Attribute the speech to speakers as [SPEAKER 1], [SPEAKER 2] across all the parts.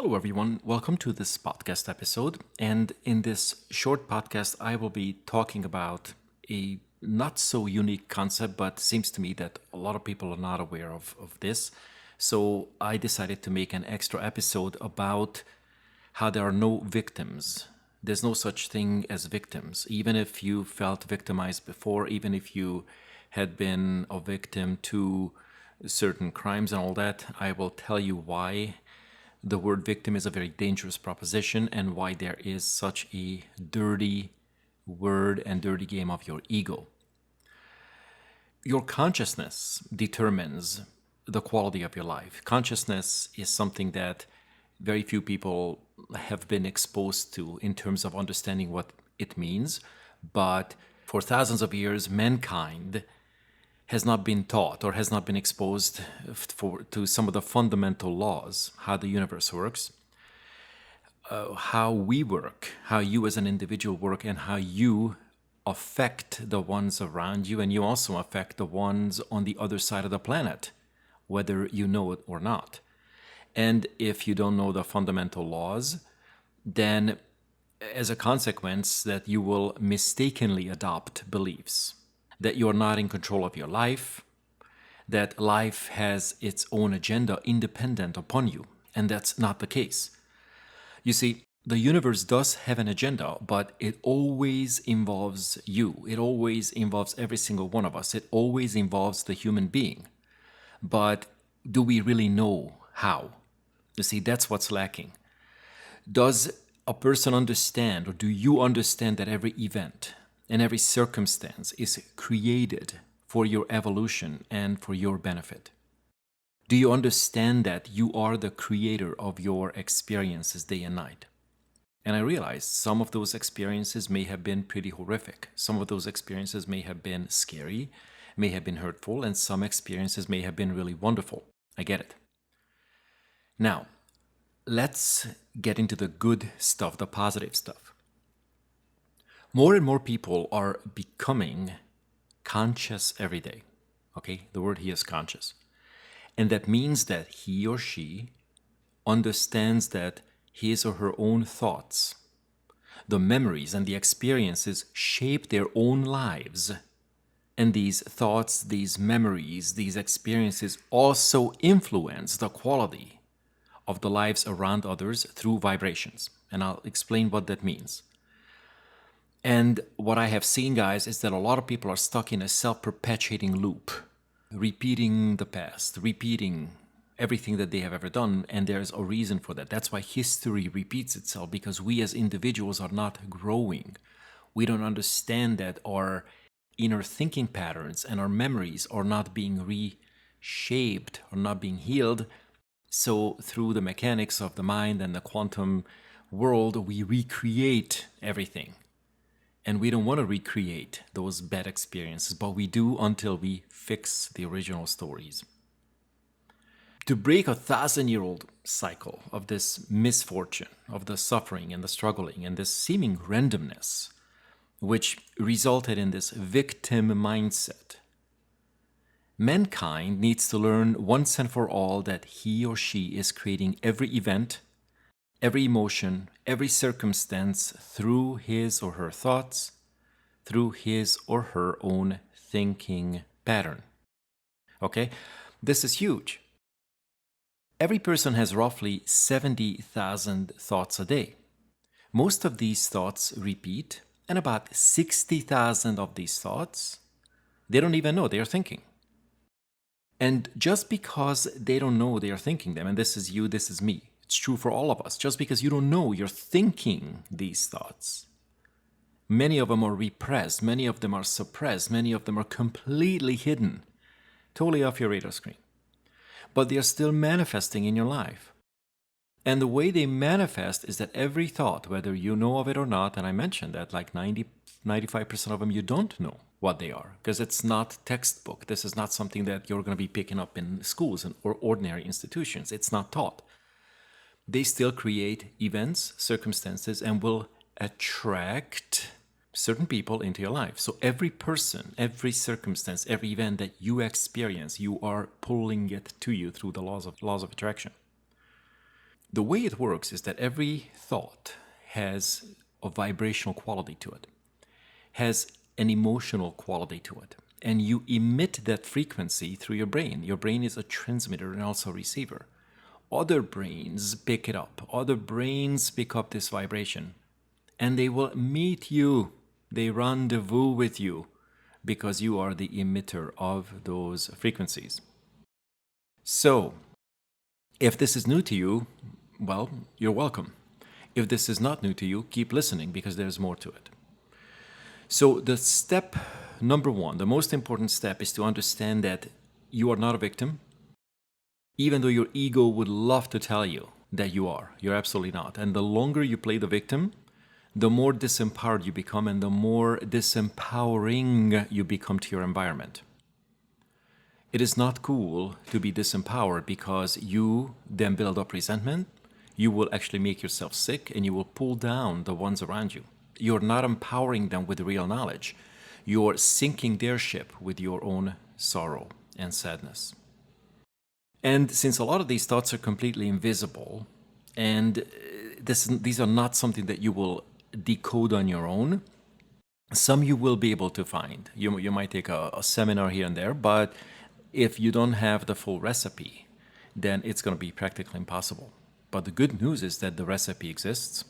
[SPEAKER 1] Hello, everyone. Welcome to this podcast episode. And in this short podcast, I will be talking about a not so unique concept, but seems to me that a lot of people are not aware of this. So I decided to make an extra episode about how there are no victims. There's no such thing as victims. Even if you felt victimized before, even if you had been a victim to certain crimes and all that, I will tell you why the word victim is a very dangerous proposition and why there is such a dirty word and dirty game of your ego. Your consciousness determines the quality of your life. Consciousness is something that very few people have been exposed to in terms of understanding what it means. But for thousands of years, mankind has not been taught or has not been exposed to some of the fundamental laws, how the universe works, how we work, how you as an individual work, and how you affect the ones around you, and you also affect the ones on the other side of the planet, whether you know it or not. And if you don't know the fundamental laws, then as a consequence that you will mistakenly adopt beliefs that you're not in control of your life, that life has its own agenda independent upon you, and that's not the case. You see, the universe does have an agenda, but it always involves you. It always involves every single one of us. It always involves the human being. But do we really know how? You see, that's what's lacking. Does a person understand, or do you understand that every event and every circumstance is created for your evolution and for your benefit? Do you understand that you are the creator of your experiences day and night? And I realize some of those experiences may have been pretty horrific. Some of those experiences may have been scary, may have been hurtful, and some experiences may have been really wonderful. I get it. Now, let's get into the good stuff, the positive stuff. More and more people are becoming conscious every day. Okay, the word here is conscious. And that means that he or she understands that his or her own thoughts, the memories and the experiences shape their own lives. And these thoughts, these memories, these experiences also influence the quality of the lives around others through vibrations. And I'll explain what that means. And what I have seen, guys, is that a lot of people are stuck in a self-perpetuating loop, repeating the past, repeating everything that they have ever done, and there's a reason for that. That's why history repeats itself, because we as individuals are not growing. We don't understand that our inner thinking patterns and our memories are not being reshaped or not being healed. So through the mechanics of the mind and the quantum world, we recreate everything. And we don't want to recreate those bad experiences, but we do until we fix the original stories. To break a 1,000-year-old cycle of this misfortune, of the suffering and the struggling and this seeming randomness, which resulted in this victim mindset, mankind needs to learn once and for all that he or she is creating every event, every emotion, every circumstance through his or her thoughts, through his or her own thinking pattern. Okay? This is huge. Every person has roughly 70,000 thoughts a day. Most of these thoughts repeat, and about 60,000 of these thoughts, they don't even know they are thinking. And just because they don't know they are thinking them, and this is you, this is me, it's true for all of us. Just because you don't know you're thinking these thoughts, many of them are repressed, many of them are suppressed, many of them are completely hidden, totally off your radar screen. But they are still manifesting in your life. And the way they manifest is that every thought, whether you know of it or not, and I mentioned that like 95% of them you don't know what they are, because it's not textbook. This is not something that you're going to be picking up in schools or ordinary institutions. It's not taught. They still create events, circumstances, and will attract certain people into your life. So every person, every circumstance, every event that you experience, you are pulling it to you through the laws of attraction. The way it works is that every thought has a vibrational quality to it, has an emotional quality to it, and you emit that frequency through your brain. Your brain is a transmitter and also a receiver. Other brains pick it up. Other brains pick up this vibration, and they will meet you. They rendezvous with you because you are the emitter of those frequencies. So, if this is new to you, well, you're welcome. If this is not new to you, keep listening because there's more to it. So the step number one, the most important step, is to understand that you are not a victim, even though your ego would love to tell you that you are. You're absolutely not. And the longer you play the victim, the more disempowered you become and the more disempowering you become to your environment. It is not cool to be disempowered because you then build up resentment. You will actually make yourself sick and you will pull down the ones around you. You're not empowering them with real knowledge. You're sinking their ship with your own sorrow and sadness. And since a lot of these thoughts are completely invisible, and these are not something that you will decode on your own, some you will be able to find. You might take a seminar here and there, but if you don't have the full recipe, then it's going to be practically impossible. But the good news is that the recipe exists,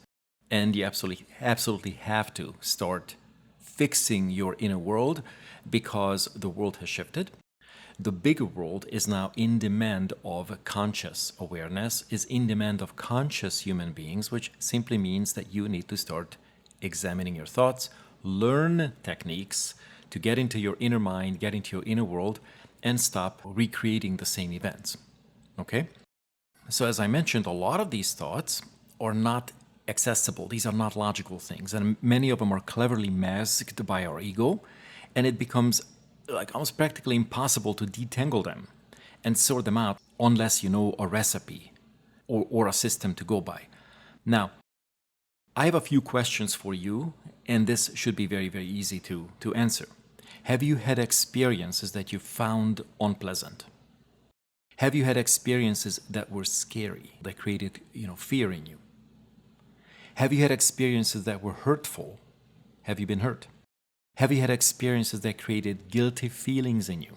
[SPEAKER 1] and you absolutely have to start fixing your inner world because the world has shifted. The bigger world is now in demand of conscious awareness, is in demand of conscious human beings, which simply means that you need to start examining your thoughts, learn techniques to get into your inner mind, get into your inner world, and stop recreating the same events. Okay? So as I mentioned, a lot of these thoughts are not accessible. These are not logical things. And many of them are cleverly masked by our ego. And it becomes like almost practically impossible to detangle them and sort them out unless you know a recipe or a system to go by. Now, I have a few questions for you, and this should be very, very easy to answer. Have you had experiences that you found unpleasant? Have you had experiences that were scary, that created, fear in you? Have you had experiences that were hurtful? Have you been hurt? Have you had experiences that created guilty feelings in you?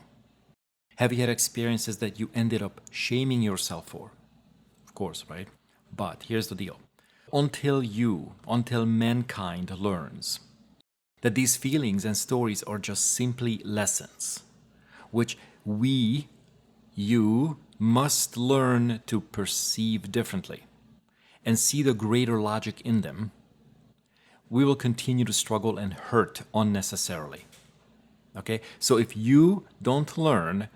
[SPEAKER 1] Have you had experiences that you ended up shaming yourself for? Of course, right? But here's the deal. Until mankind learns that these feelings and stories are just simply lessons, which you must learn to perceive differently and see the greater logic in them, we will continue to struggle and hurt unnecessarily. Okay? So if you don't learn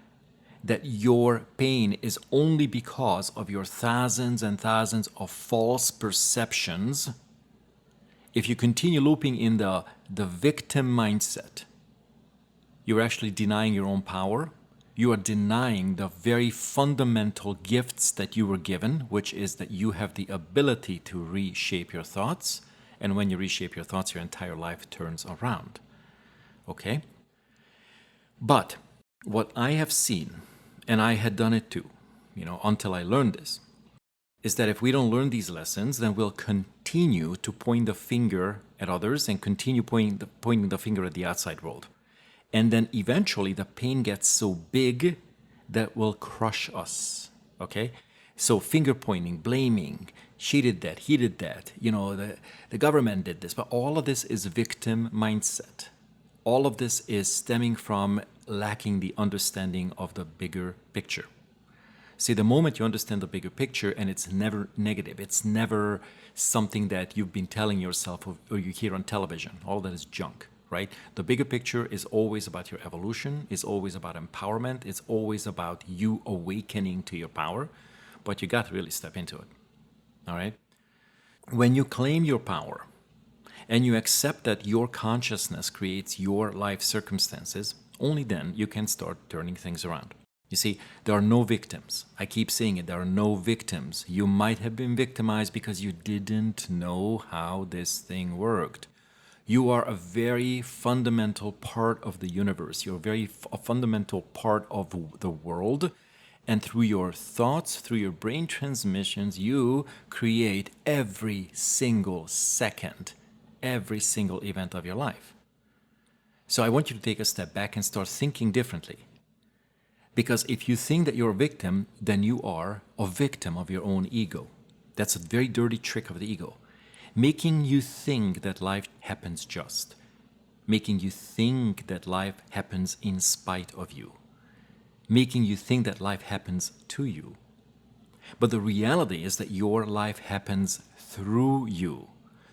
[SPEAKER 1] that your pain is only because of your thousands and thousands of false perceptions, if you continue looping in the victim mindset, you're actually denying your own power. You are denying the very fundamental gifts that you were given, which is that you have the ability to reshape your thoughts. And when you reshape your thoughts, your entire life turns around. Okay? But what I have seen, and I had done it too, until I learned this, is that if we don't learn these lessons, then we'll continue to point the finger at others and continue pointing the finger at the outside world. And then eventually the pain gets so big that will crush us. Okay? So finger pointing, blaming, she did that, he did that, the government did this. But all of this is victim mindset. All of this is stemming from lacking the understanding of the bigger picture. See, the moment you understand the bigger picture, and it's never negative, it's never something that you've been telling yourself or you hear on television. All that is junk, right? The bigger picture is always about your evolution, is always about empowerment, it's always about you awakening to your power, but you got to really step into it, all right? When you claim your power and you accept that your consciousness creates your life circumstances, only then you can start turning things around. You see, there are no victims. I keep saying it, there are no victims. You might have been victimized because you didn't know how this thing worked. You are a very fundamental part of the universe. You're a fundamental part of the world. And through your thoughts, through your brain transmissions, you create every single second, every single event of your life. So I want you to take a step back and start thinking differently. Because if you think that you're a victim, then you are a victim of your own ego. That's a very dirty trick of the ego. Making you think that life happens just. Making you think that life happens in spite of you. Making you think that life happens to you. But the reality is that your life happens through you,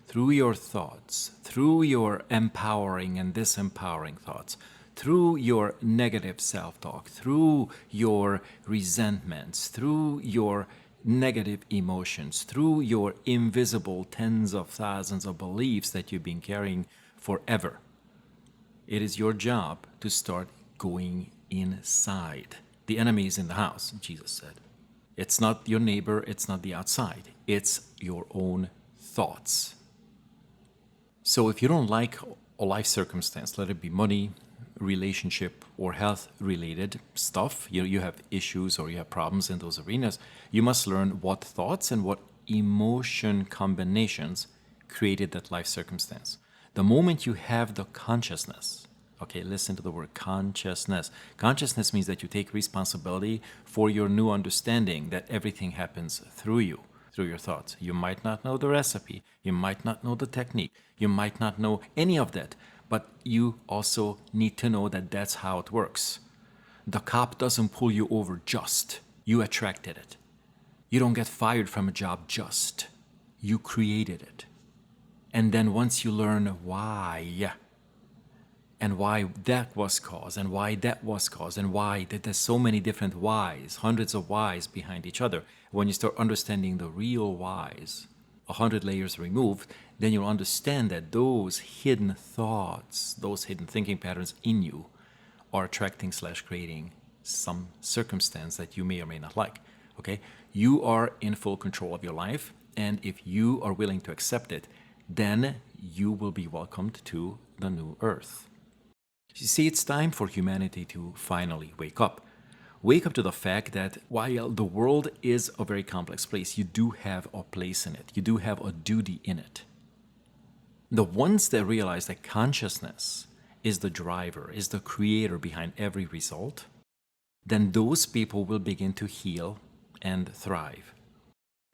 [SPEAKER 1] through your thoughts, through your empowering and disempowering thoughts, through your negative self-talk, through your resentments, through your negative emotions, through your invisible tens of thousands of beliefs that you've been carrying forever. It is your job to start going inside. The enemy is in the house, Jesus said. It's not your neighbor, it's not the outside. It's your own thoughts. So if you don't like a life circumstance, let it be money, relationship, or health-related stuff, you have issues or you have problems in those arenas, you must learn what thoughts and what emotion combinations created that life circumstance. The moment you have the consciousness, okay, listen to the word consciousness. Consciousness means that you take responsibility for your new understanding that everything happens through you, through your thoughts. You might not know the recipe. You might not know the technique. You might not know any of that. But you also need to know that that's how it works. The cop doesn't pull you over just. You attracted it. You don't get fired from a job just. You created it. And then once you learn why, and why that was caused, and why that was caused, and why that there's so many different whys, hundreds of whys behind each other, when you start understanding the real whys, 100 layers removed, then you'll understand that those hidden thoughts, those hidden thinking patterns in you are attracting/creating some circumstance that you may or may not like. Okay? You are in full control of your life, and if you are willing to accept it, then you will be welcomed to the new earth. You see, it's time for humanity to finally wake up. Wake up to the fact that while the world is a very complex place, you do have a place in it. You do have a duty in it. The ones that realize that consciousness is the driver, is the creator behind every result, then those people will begin to heal and thrive.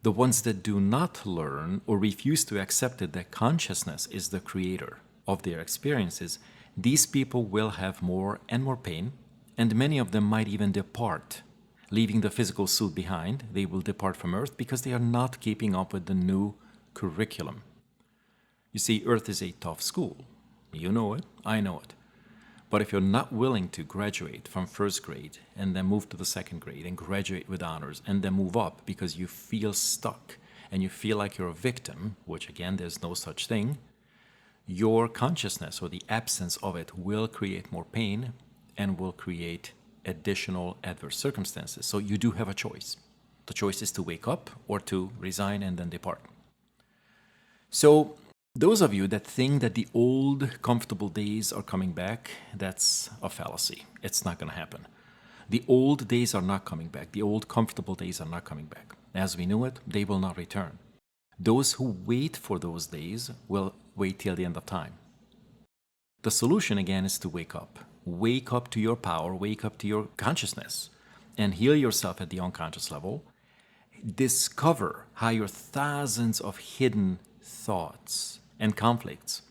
[SPEAKER 1] The ones that do not learn or refuse to accept it, that consciousness is the creator of their experiences, these people will have more and more pain, and many of them might even depart, leaving the physical suit behind. They will depart from Earth because they are not keeping up with the new curriculum. You see, Earth is a tough school. You know it, I know it. But if you're not willing to graduate from first grade and then move to the second grade and graduate with honors and then move up because you feel stuck and you feel like you're a victim, which again, there's no such thing, your consciousness or the absence of it will create more pain and will create additional adverse circumstances. So you do have a choice. The choice is to wake up or to resign and then depart. So those of you that think that the old comfortable days are coming back, that's a fallacy. It's not going to happen. The old days are not coming back. The old comfortable days are not coming back. As we knew it, they will not return. Those who wait for those days will wait till the end of time. The solution again is to wake up. Wake up to your power, wake up to your consciousness, and heal yourself at the unconscious level. Discover how your thousands of hidden thoughts and conflicts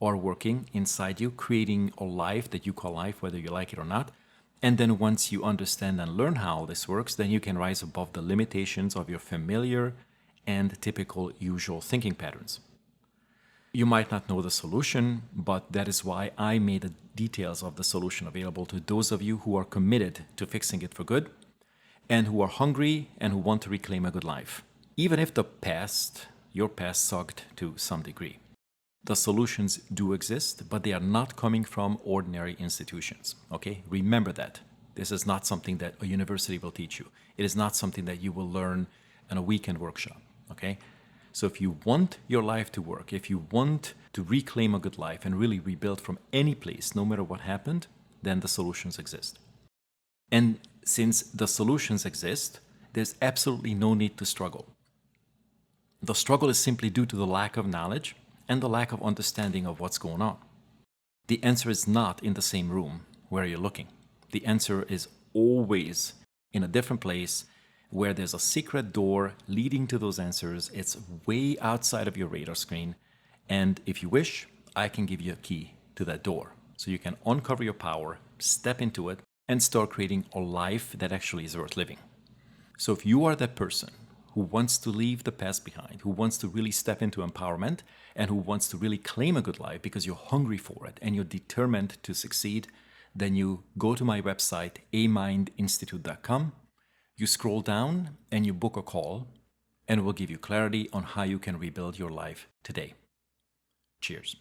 [SPEAKER 1] are working inside you, creating a life that you call life, whether you like it or not. And then once you understand and learn how this works, then you can rise above the limitations of your familiar and typical usual thinking patterns. You might not know the solution, but that is why I made the details of the solution available to those of you who are committed to fixing it for good and who are hungry and who want to reclaim a good life. Even if your past sucked to some degree. The solutions do exist, but they are not coming from ordinary institutions. Okay? Remember that. This is not something that a university will teach you. It is not something that you will learn in a weekend workshop. Okay? So if you want your life to work, if you want to reclaim a good life and really rebuild from any place, no matter what happened, then the solutions exist. And Since the solutions exist, there's absolutely no need to struggle. The struggle is simply due to the lack of knowledge and the lack of understanding of what's going on. The answer is not in the same room where you're looking. The answer is always in a different place where there's a secret door leading to those answers. It's way outside of your radar screen. And if you wish, I can give you a key to that door so you can uncover your power, step into it, and start creating a life that actually is worth living. So if you are that person who wants to leave the past behind, who wants to really step into empowerment, and who wants to really claim a good life because you're hungry for it and you're determined to succeed, then you go to my website, amindinstitute.com, you scroll down and you book a call, and it will give you clarity on how you can rebuild your life today. Cheers.